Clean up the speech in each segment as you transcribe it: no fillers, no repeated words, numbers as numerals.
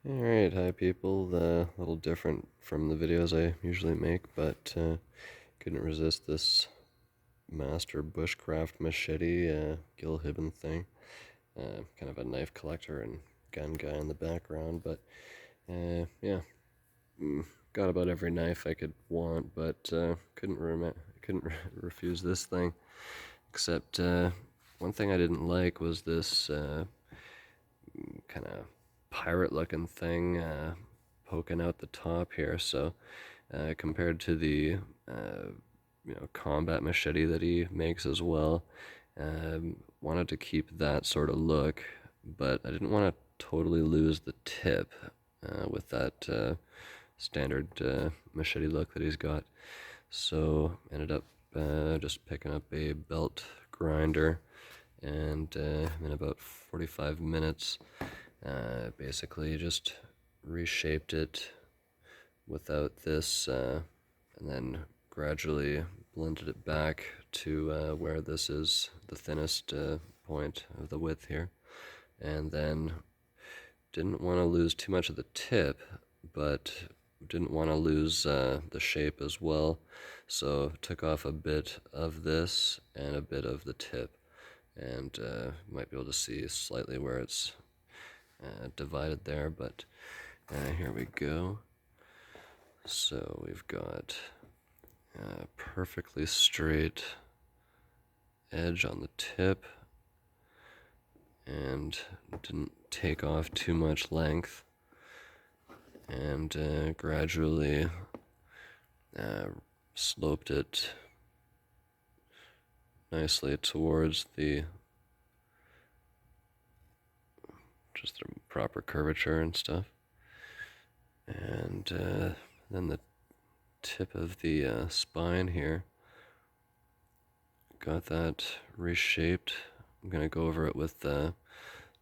Alright, hi people. A little different from the videos I usually make, but couldn't resist this master bushcraft machete Hibben thing. Kind of a knife collector and gun guy in the background, but yeah, got about every knife I could want, but couldn't refuse this thing. Except one thing I didn't like was this kind of pirate-looking thing poking out the top here. So compared to the combat machete that he makes as well, wanted to keep that sort of look, but I didn't want to totally lose the tip with that standard machete look that he's got. So ended up just picking up a belt grinder, and in about 45 minutes basically just reshaped it without this, and then gradually blended it back to where this is the thinnest point of the width here. And then didn't want to lose too much of the tip, but didn't want to lose the shape as well. So took off a bit of this and a bit of the tip, and might be able to see slightly where it's divided there, but here we go. So we've got a perfectly straight edge on the tip, and didn't take off too much length, and gradually sloped it nicely towards the proper curvature and stuff. And then the tip of the spine here, got that reshaped. I'm going to go over it with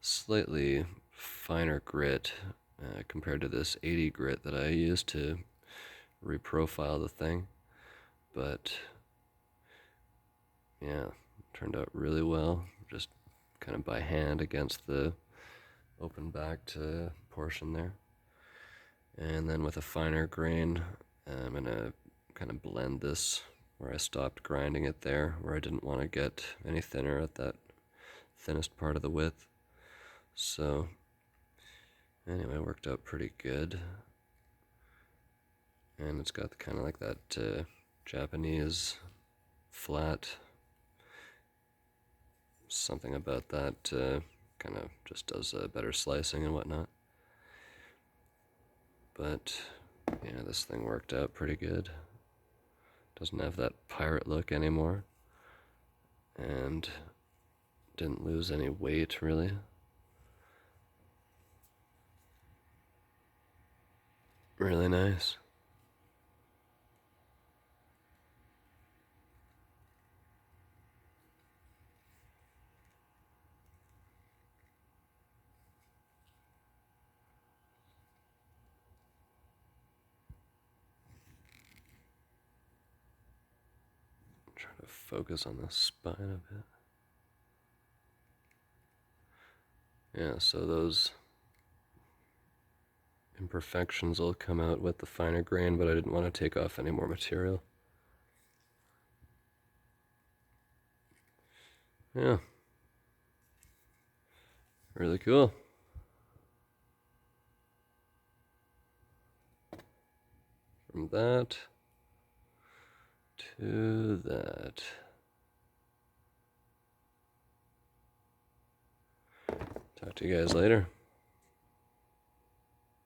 slightly finer grit compared to this 80 grit that I used to reprofile the thing. But yeah, turned out really well, just kind of by hand against the open backed portion there. And then with a finer grain, I'm going to kind of blend this where I stopped grinding it there, where I didn't want to get any thinner at that thinnest part of the width. So anyway, it worked out pretty good. And it's got kind of like that Japanese flat, something about that kind of just does better slicing and whatnot. But yeah, this thing worked out pretty good. Doesn't have that pirate look anymore, and didn't lose any weight really. Really nice. Try to focus on the spine a bit. Yeah, so those imperfections will come out with the finer grain, but I didn't want to take off any more material. Yeah. Really cool. From that to that. Talk to you guys later.